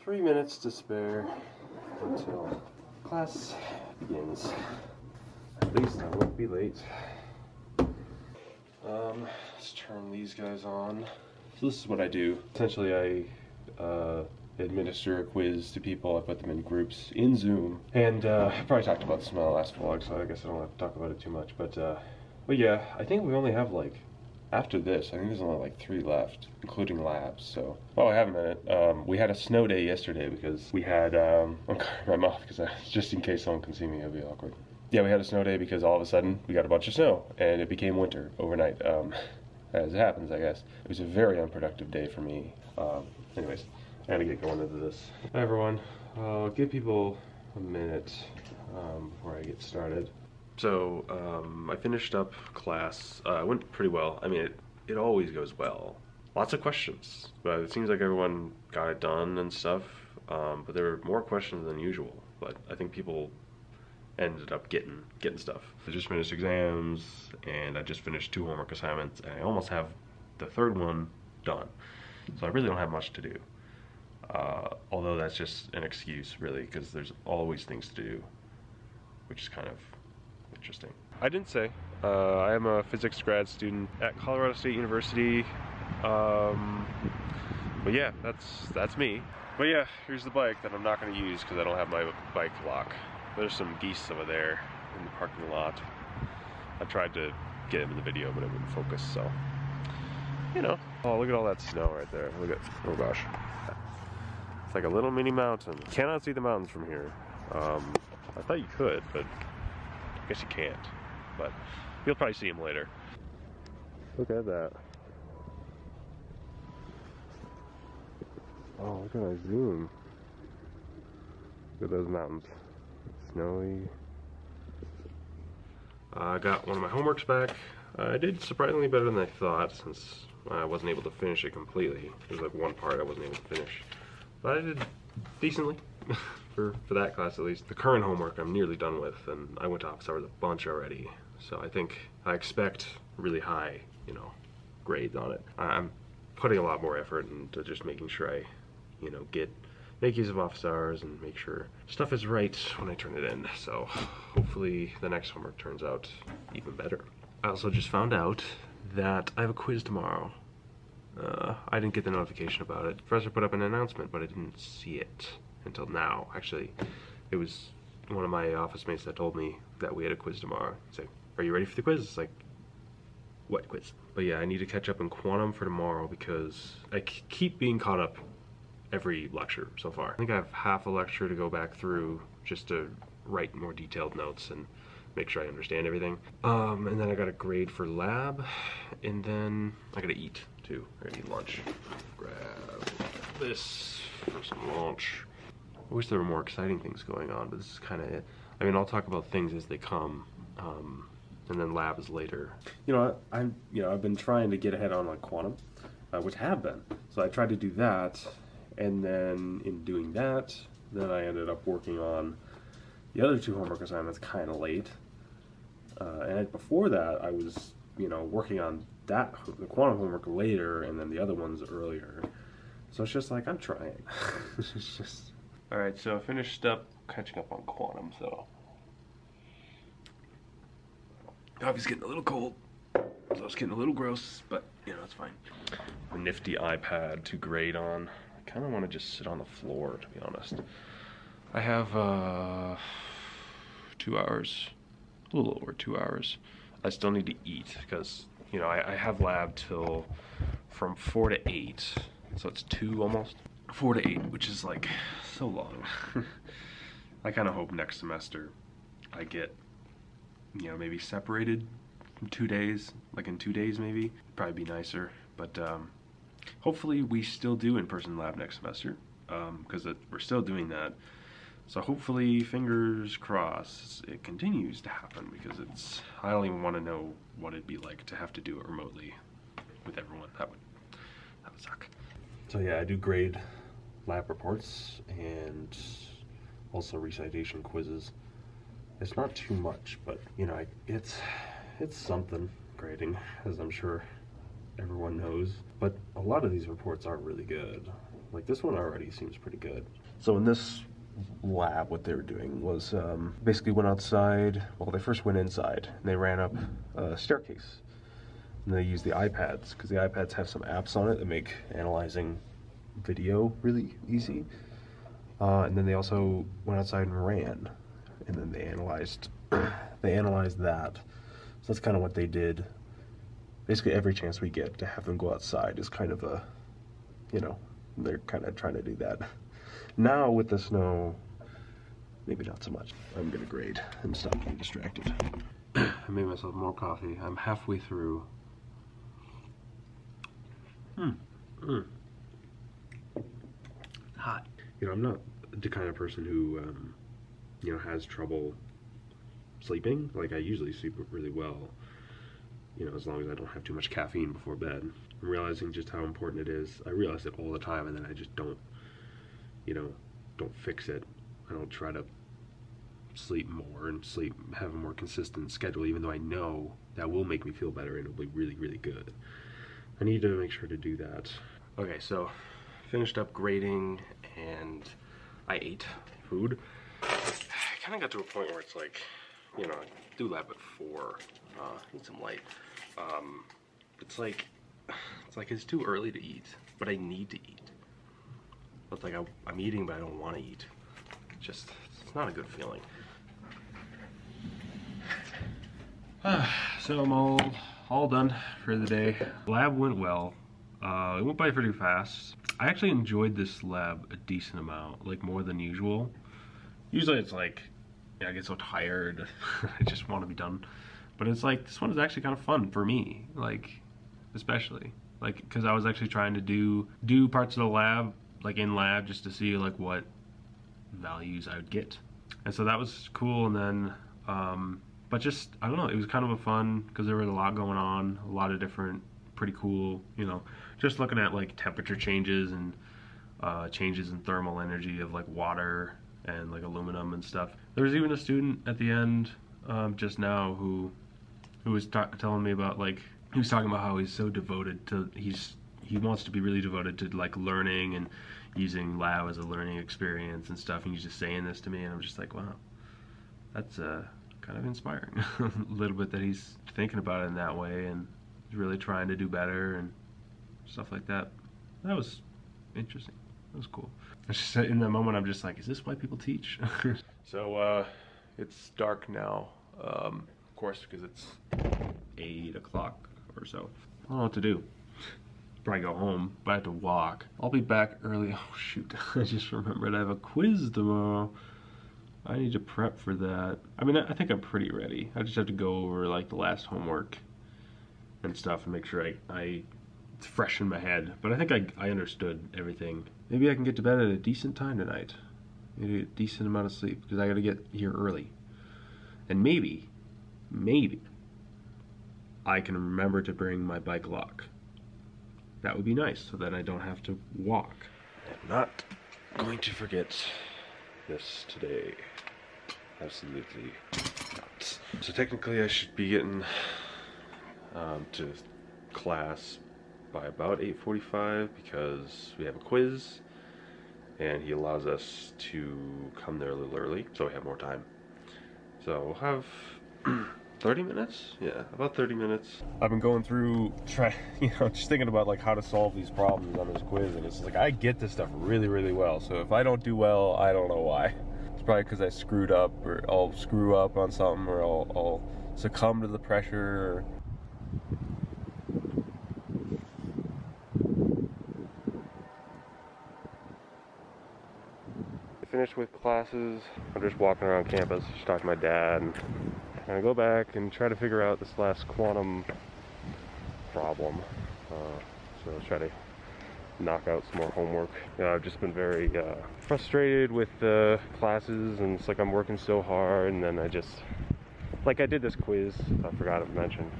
3 minutes to spare until class begins. At least I won't be late. Let's turn these guys on. So this is what I do. Essentially, I administer a quiz to people. I put them in groups in Zoom. And I probably talked about this in my last vlog, so I guess I don't have to talk about it too much. But yeah, I think we only have like, after this, I think there's only like 3 left, including labs. So, well, I have a minute. We had a snow day yesterday because we had, I'm covering my mouth because just in case someone can see me, it'll be awkward. Yeah, we had a snow day because all of a sudden we got a bunch of snow and it became winter overnight. As it happens, I guess. It was a very unproductive day for me. Anyways, I gotta get going into this. Hi everyone, I'll give people a minute before I get started. So, I finished up class. It went pretty well. I mean, it always goes well. Lots of questions, but it seems like everyone got it done and stuff. But there were more questions than usual. But I think people ended up getting stuff. I just finished exams, and I just finished 2 homework assignments, and I almost have the 3rd one done. So I really don't have much to do. Although that's just an excuse, really, because there's always things to do, which is kind of interesting. I didn't say, I am a physics grad student at Colorado State University. But yeah, that's me. But yeah, here's the bike that I'm not going to use because I don't have my bike lock. There's some geese over there in the parking lot. I tried to get them in the video, but it wouldn't focus, so, you know. Oh, look at all that snow right there. Look at, oh gosh. It's like a little mini mountain. Cannot see the mountains from here. I thought you could, but I guess you can't. But you'll probably see them later. Look at that. Oh, look at that zoom. Look at those mountains. Snowy. I got one of my homeworks back. I did surprisingly better than I thought, since I wasn't able to finish it completely. There's like one part I wasn't able to finish. But I did decently, for that class at least. The current homework I'm nearly done with, and I went to office hours a bunch already. So I expect really high, you know, grades on it. I'm putting a lot more effort into just making sure I, you know, make use of office hours and make sure stuff is right when I turn it in. So hopefully the next homework turns out even better. I also just found out that I have a quiz tomorrow. I didn't get the notification about it. The professor put up an announcement, but I didn't see it until now. Actually, it was one of my office mates that told me that we had a quiz tomorrow. He's like, are you ready for the quiz? It's like, what quiz? But yeah, I need to catch up in quantum for tomorrow because I keep being caught up every lecture so far. I think I have half a lecture to go back through just to write more detailed notes and make sure I understand everything. And then I got a grade for lab, and then I gotta eat too. I gotta eat lunch. Grab this for some lunch. I wish there were more exciting things going on, but this is kind of it. I mean, I'll talk about things as they come, and then lab is later. You know, I've been trying to get ahead on like quantum, which I have been. So I tried to do that. And then in doing that, then I ended up working on the other 2 homework assignments kind of late. And before that, I was, you know, working on the quantum homework later, and then the other ones earlier. So it's just like, I'm trying. It's just... Alright, so I finished up catching up on quantum, so... Coffee's getting a little cold, so it's getting a little gross, but, you know, it's fine. A nifty iPad to grade on. I kind of want to just sit on the floor, to be honest. I have 2 hours, a little over 2 hours. I still need to eat because, you know, I have lab till from 4 to 8, so it's 2 almost. 4 to 8, which is like so long. I kind of hope next semester I get, you know, maybe separated from 2 days, like in 2 days maybe. Probably be nicer, but hopefully we still do in-person lab next semester, because we're still doing that. So hopefully, fingers crossed, it continues to happen, because I don't even want to know what it'd be like to have to do it remotely with everyone. That would suck. So yeah, I do grade lab reports and also recitation quizzes. It's not too much, but you know, it's something grading, as I'm sure everyone knows. But a lot of these reports aren't really good. Like this one already seems pretty good. So in this lab, what they were doing was basically went outside. Well, they first went inside and they ran up a staircase. And they used the iPads because the iPads have some apps on it that make analyzing video really easy. And then they also went outside and ran, and then they analyzed that. So that's kind of what they did. Basically, every chance we get to have them go outside is kind of a, you know, they're kind of trying to do that. Now with the snow, maybe not so much. I'm gonna grade and stop getting distracted. I made myself more coffee. I'm halfway through. Hot. You know, I'm not the kind of person who, you know, has trouble sleeping. Like, I usually sleep really well, you know, as long as I don't have too much caffeine before bed. I'm realizing just how important it is. I realize it all the time, and then I just don't, you know, don't fix it. I don't try to sleep more and have a more consistent schedule, even though I know that will make me feel better and it'll be really, really good. I need to make sure to do that. Okay, so finished up grading and I ate food. I kind of got to a point where it's like, you know, I do lab at 4. Need some light. It's like it's too early to eat, but I need to eat. It's like I'm eating, but I don't want to eat. It's not a good feeling. So I'm all done for the day. Lab went well. It went by pretty fast. I actually enjoyed this lab a decent amount, like more than usual. Usually it's like, I get so tired, I just want to be done. But it's like, this one is actually kind of fun for me, like, especially. Like, because I was actually trying to do parts of the lab, like in lab, just to see like what values I would get. And so that was cool, and then, but just, I don't know, it was kind of a fun, because there was a lot going on, a lot of different, pretty cool, you know, just looking at like temperature changes and changes in thermal energy of like water and like aluminum and stuff. There was even a student at the end just now who was telling me about, like, he was talking about how he's so devoted to, he wants to be really devoted to like learning and using lab as a learning experience and stuff, and he's just saying this to me, and I'm just like, wow, that's kind of inspiring. A little bit that he's thinking about it in that way and he's really trying to do better and stuff like that. That was interesting. That was cool. It's just, in that moment, I'm just like, is this why people teach? So it's dark now, of course, because it's 8 o'clock or so. I don't know what to do. Probably go home, but I have to walk. I'll be back early. Oh shoot, I just remembered I have a quiz tomorrow. I need to prep for that. I mean, I think I'm pretty ready. I just have to go over like the last homework and stuff and make sure it's fresh in my head. But I think I understood everything. Maybe I can get to bed at a decent time tonight. Maybe a decent amount of sleep, because I gotta get here early. And maybe I can remember to bring my bike lock. That would be nice, so that I don't have to walk. I'm not going to forget this today. Absolutely not. So technically I should be getting to class by about 8:45 because we have a quiz and he allows us to come there a little early, so we have more time. So we'll have 30 minutes? Yeah, about 30 minutes. I've been going through, just thinking about like how to solve these problems on this quiz, and it's like I get this stuff really, really well. So if I don't do well, I don't know why. It's probably because I screwed up, or I'll screw up on something, or I'll succumb to the pressure. Finished with classes. I'm just walking around campus, just talking to my dad. And I'm gonna go back and try to figure out this last quantum problem. So I'll try to knock out some more homework. I've just been very frustrated with the classes, and it's like I'm working so hard, and then I did this quiz, I forgot to mention.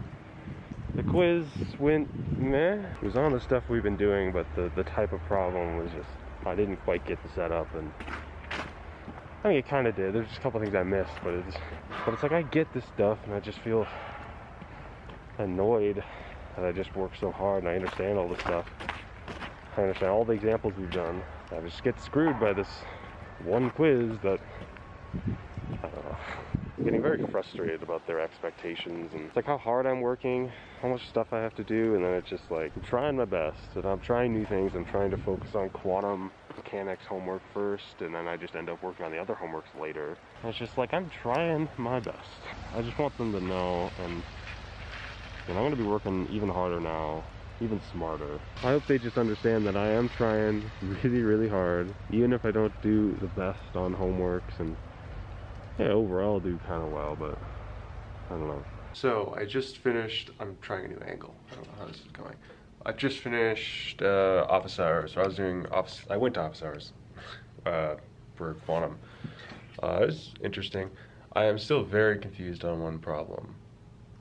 The quiz went meh. It was on the stuff we've been doing, but the type of problem was just, I didn't quite get the setup, and I mean, it kind of did. There's just a couple things I missed, but it's like I get this stuff, and I just feel annoyed that I just work so hard and I understand all this stuff. I understand all the examples we've done. I just get screwed by this one quiz that, I don't know. I'm getting very frustrated about their expectations, and it's like how hard I'm working, how much stuff I have to do, and then it's just like, I'm trying my best, and I'm trying new things. I'm trying to focus on quantum mechanics homework first, and then I just end up working on the other homeworks later. And it's just like, I'm trying my best. I just want them to know, and I'm going to be working even harder now, even smarter. I hope they just understand that I am trying really, really hard, even if I don't do the best on homeworks, and yeah, overall I'll do kind of well, but I don't know. So I just finished, I'm trying a new angle. I don't know how this is going. I just finished office hours. So I went to office hours for quantum. It was interesting. I am still very confused on one problem.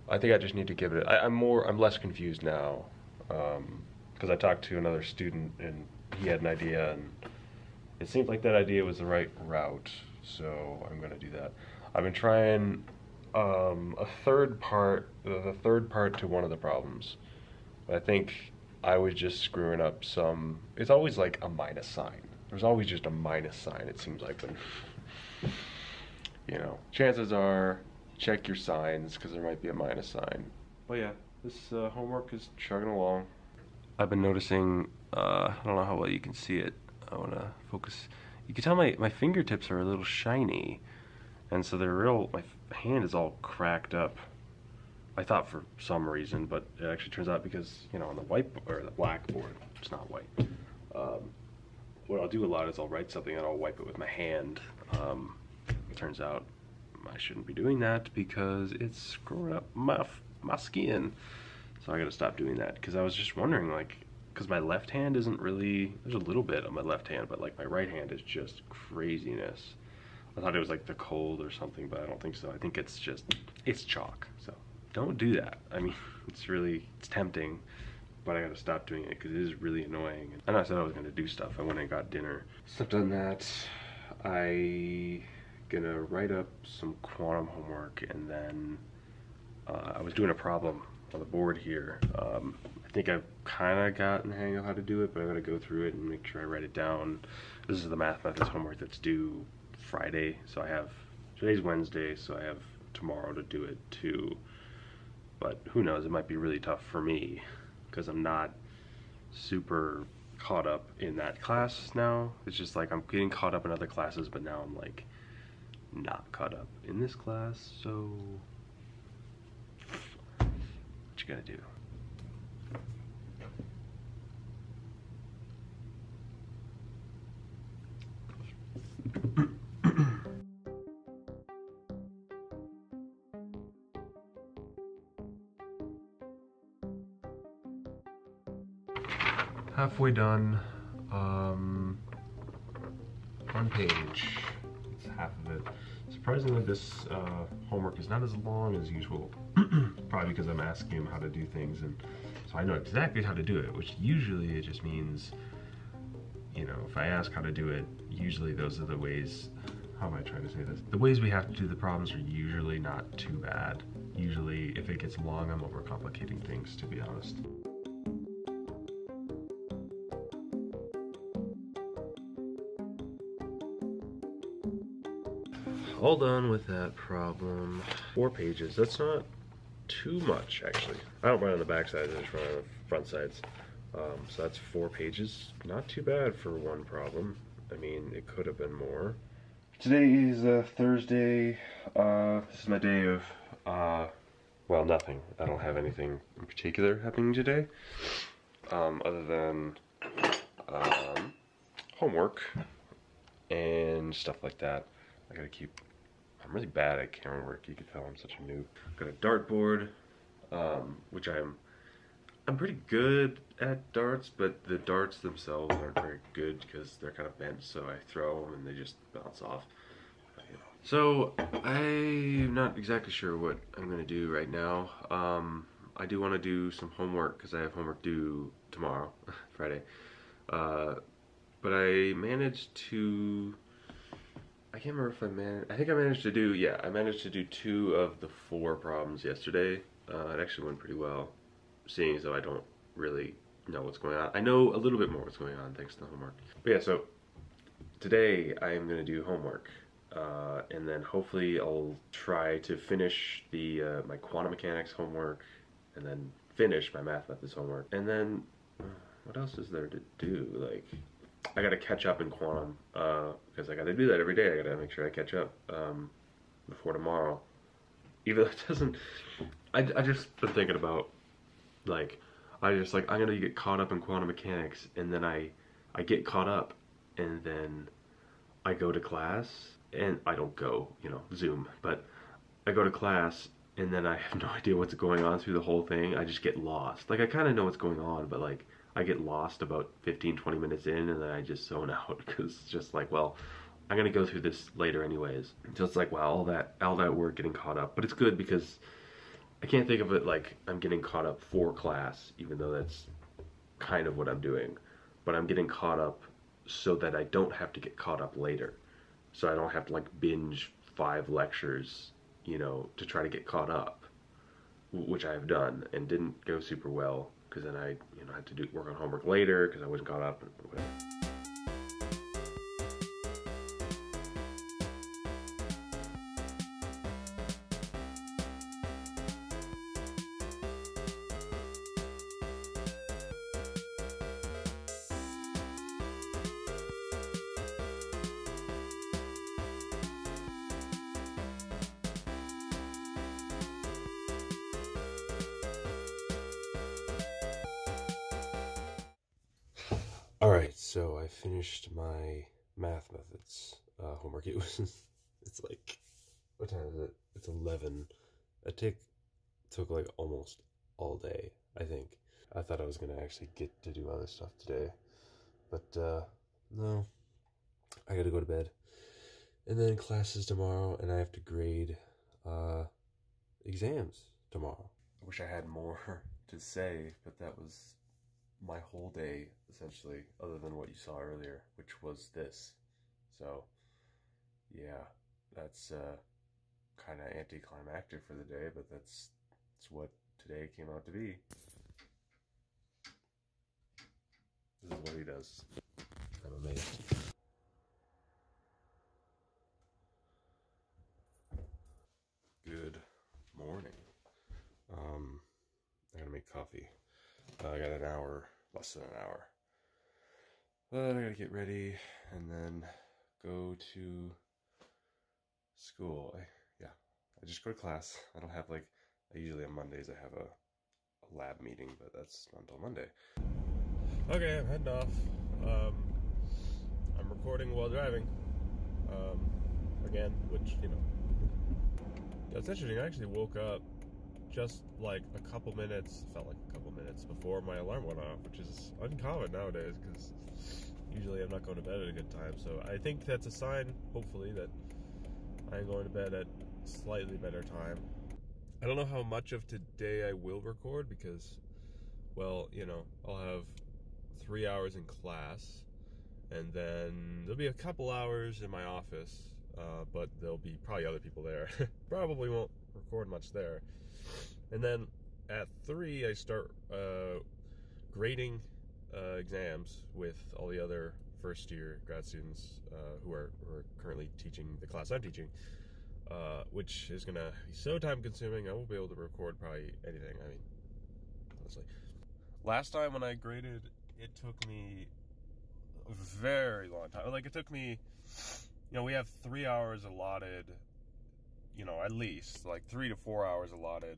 I think I just need to give it, I'm less confused now. Because I talked to another student and he had an idea, and it seemed like that idea was the right route. So I'm gonna do that. I've been trying the third part to one of the problems. But I think I was just screwing up some. It's always like a minus sign. There's always just a minus sign, it seems like, when you know, chances are check your signs because there might be a minus sign. But yeah, this homework is chugging along. I've been noticing, I don't know how well you can see it. I wanna focus. You can tell my fingertips are a little shiny, and so they're real, my hand is all cracked up. I thought for some reason, but it actually turns out because, you know, on the whiteboard, or the blackboard, it's not white. What I'll do a lot is I'll write something and I'll wipe it with my hand. It turns out I shouldn't be doing that because it's screwing up my skin. So I gotta stop doing that, because I was just wondering, like, because my left hand isn't really, there's a little bit on my left hand, but like my right hand is just craziness. I thought it was like the cold or something, but I don't think so. I think it's just, it's chalk. So don't do that. I mean, it's tempting, but I gotta stop doing it because it is really annoying. I know I said I was gonna do stuff. I went and got dinner. So I've done that. I gonna write up some quantum homework, and then I was doing a problem on the board here. I think I've kind of gotten the hang of how to do it, but I'm going to go through it and make sure I write it down. This is the math methods homework that's due Friday, so I have, today's Wednesday, so I have tomorrow to do it too. But who knows, it might be really tough for me because I'm not super caught up in that class now. It's just like I'm getting caught up in other classes, but now I'm like not caught up in this class, so what you gotta do? Halfway done. One page. It's half of it. Surprisingly, this homework is not as long as usual. Probably because I'm asking him how to do things, and so I know exactly how to do it, which usually it just means, you know, if I ask how to do it, usually those are the ways, how am I trying to say this? The ways we have to do the problems are usually not too bad. Usually, if it gets long, I'm overcomplicating things, to be honest. All done with that problem. 4 pages, that's not too much actually. I don't write on the back sides, I just write on the front sides. So that's 4 pages. Not too bad for one problem. I mean, it could have been more. Today is Thursday. This is my day of, well, nothing. I don't have anything in particular happening today. Other than homework and stuff like that. I gotta keep, I'm really bad at camera work. You can tell I'm such a noob. Got a dartboard, which I'm pretty good at darts, but the darts themselves aren't very good because they're kind of bent, so I throw them and they just bounce off. So I'm not exactly sure what I'm gonna do right now. I do want to do some homework because I have homework due tomorrow, Friday. But I managed to, I can't remember if I managed, I think I managed to do, yeah, I managed to do 2 of the 4 problems yesterday. It actually went pretty well, seeing as though I don't really know what's going on. I know a little bit more what's going on thanks to the homework. But yeah, so today I am going to do homework. And then hopefully I'll try to finish the my quantum mechanics homework, and then finish my math methods homework. And then, what else is there to do? Like, I gotta catch up in quantum, because I gotta do that every day. I gotta make sure I catch up before tomorrow. Even though it doesn't, I just been thinking about, like, I'm gonna get caught up in quantum mechanics, and then I get caught up, and then I go to class, and I don't go, you know, Zoom, but I go to class, and then I have no idea what's going on through the whole thing. I just get lost. Like, I kind of know what's going on, but like, I get lost about 15-20 minutes in, and then I just zone out, because it's just like, well, I'm gonna go through this later anyways. So it's like, wow, all that work getting caught up. But it's good because I can't think of it like I'm getting caught up for class, even though that's kind of what I'm doing. But I'm getting caught up so that I don't have to get caught up later. So I don't have to like binge 5 lectures, you know, to try to get caught up, which I have done and didn't go super well, because then I, you know, had to work on homework later because I wasn't caught up and whatever. Alright, so I finished my math methods homework. It's like, what time is it? It's 11. It took like almost all day, I think. I thought I was going to actually get to do other stuff today, but no, I gotta go to bed. And then classes tomorrow, and I have to grade exams tomorrow. I wish I had more to say, but that was my whole day, essentially, other than what you saw earlier, which was this. So, yeah, that's kind of anticlimactic for the day, but that's what today came out to be. This is what he does. I'm amazed. Good morning. I gotta make coffee. I got an hour, less than an hour. But I gotta get ready and then go to school. I just go to class. I don't have like, usually on Mondays I have a lab meeting, but that's not until Monday. Okay, I'm heading off. I'm recording while driving. Again, which, you know, that's interesting. I actually woke up just like a couple minutes, felt like a couple minutes before my alarm went off, which is uncommon nowadays because usually I'm not going to bed at a good time. So I think that's a sign, hopefully, that I'm going to bed at a slightly better time. I don't know how much of today I will record because, well, you know, I'll have 3 hours in class, and then there'll be a couple hours in my office, but there'll be probably other people there. Probably won't record much there. And then at 3, I start grading exams with all the other first-year grad students who are currently teaching the class I'm teaching, which is going to be so time-consuming, I won't be able to record probably anything, I mean, honestly. Last time when I graded, it took me a very long time. Like, it took me, you know, we have 3 hours allotted, you know, at least, like 3 to 4 hours allotted,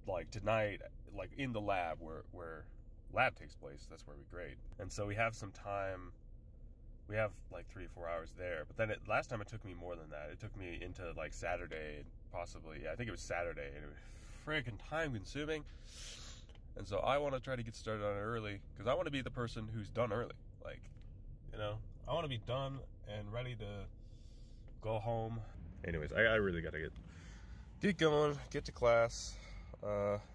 like tonight, like in the lab where lab takes place, that's where we grade. And so we have some time, we have like 3 or 4 hours there, but then last time it took me more than that. It took me into like Saturday, possibly, yeah, I think it was Saturday, and it was freaking time consuming. And so I want to try to get started on it early, because I want to be the person who's done early. Like, you know, I want to be done and ready to go home. Anyways, I really got to get going, get to class,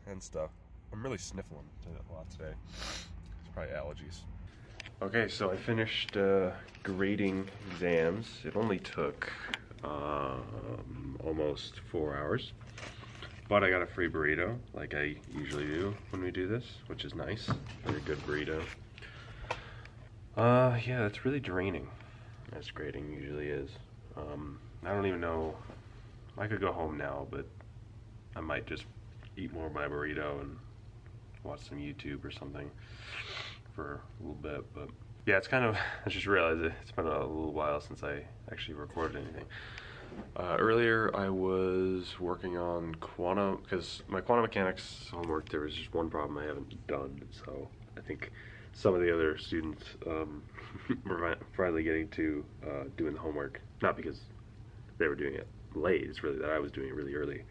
and stuff. I'm really sniffling a lot today. It's probably allergies. Okay, so I finished grading exams. It only took almost 4 hours. But I got a free burrito, like I usually do when we do this, which is nice. Very good burrito. Yeah, it's really draining, as grading usually is. I don't even know, I could go home now, but I might just eat more of my burrito and watch some YouTube or something for a little bit. But yeah, it's kind of, I just realized it's been a little while since I actually recorded anything. Earlier I was working on quantum, because my quantum mechanics homework, there was just one problem I haven't done, so I think some of the other students were finally getting to doing the homework, not because they were doing it late, it's really that I was doing it really early.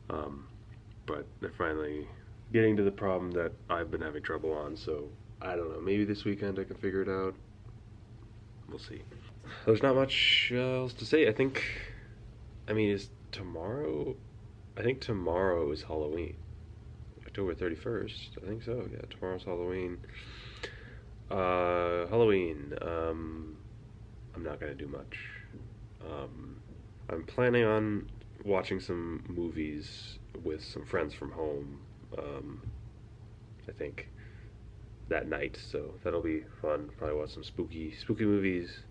But they're finally getting to the problem that I've been having trouble on, so I don't know, maybe this weekend I can figure it out. We'll see. There's not much else to say. I mean, is tomorrow? I think tomorrow is Halloween. October 31st. I think so, yeah, tomorrow's Halloween. Halloween, I'm not gonna do much. I'm planning on watching some movies with some friends from home, I think, that night, so that'll be fun. Probably watch some spooky movies.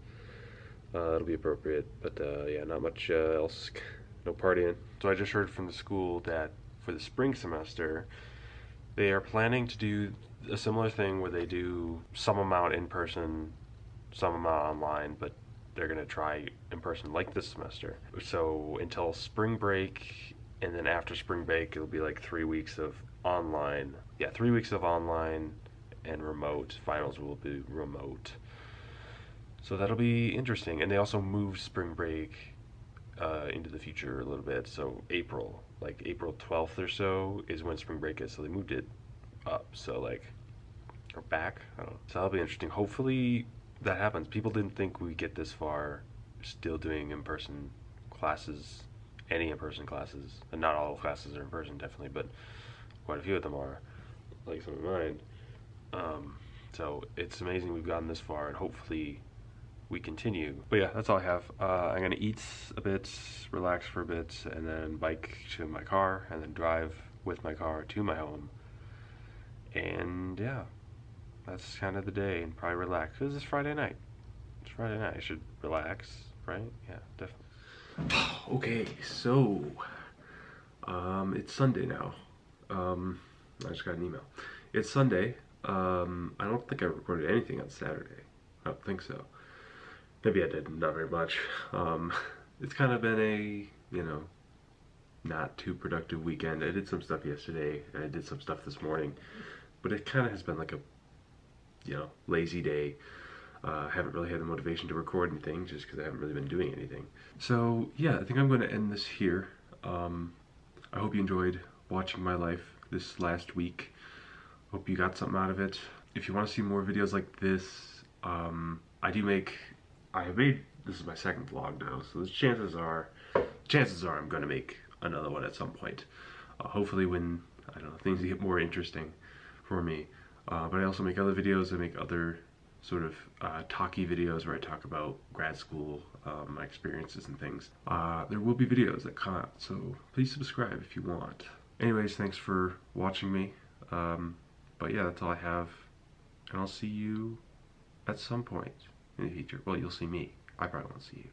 That'll be appropriate, but yeah, not much else, no partying. So I just heard from the school that for the spring semester, they are planning to do a similar thing where they do some amount in person, some amount online, but they're going to try in person like this semester. So until spring break, and then after spring break, it'll be like 3 weeks of online. Yeah, 3 weeks of online and remote. Finals will be remote. So that'll be interesting. And they also moved spring break into the future a little bit. So April, like April 12th or so is when spring break is. So they moved it up. So like, or back, I don't know. So that'll be interesting. Hopefully that happens. People didn't think we'd get this far still doing in-person classes, any in-person classes. And not all classes are in person, definitely, but quite a few of them are, like some of mine. So it's amazing we've gotten this far, and hopefully we continue. But yeah, that's all I have. I'm gonna eat a bit, relax for a bit, and then bike to my car, and then drive with my car to my home. And yeah, that's kind of the day, and probably relax, because it's Friday night. It's Friday night, I should relax, right? Yeah, definitely. Okay, so, it's Sunday now. I just got an email. It's Sunday. I don't think I recorded anything on Saturday. I don't think so. Maybe I did, not very much. It's kind of been a, you know, not too productive weekend. I did some stuff yesterday, and I did some stuff this morning, but it kind of has been like a, you know, lazy day. I haven't really had the motivation to record anything just because I haven't really been doing anything. So yeah, I think I'm going to end this here. I hope you enjoyed watching my life this last week. Hope you got something out of it. If you want to see more videos like this, this is my second vlog now, so the chances are I'm going to make another one at some point. Hopefully when, I don't know, things get more interesting for me. But I also make other videos. I make other sort of talky videos where I talk about grad school, my experiences and things. There will be videos that come out, so please subscribe if you want. Anyways, thanks for watching me. But yeah, that's all I have, and I'll see you at some point in the future. Well, you'll see me. I probably won't see you.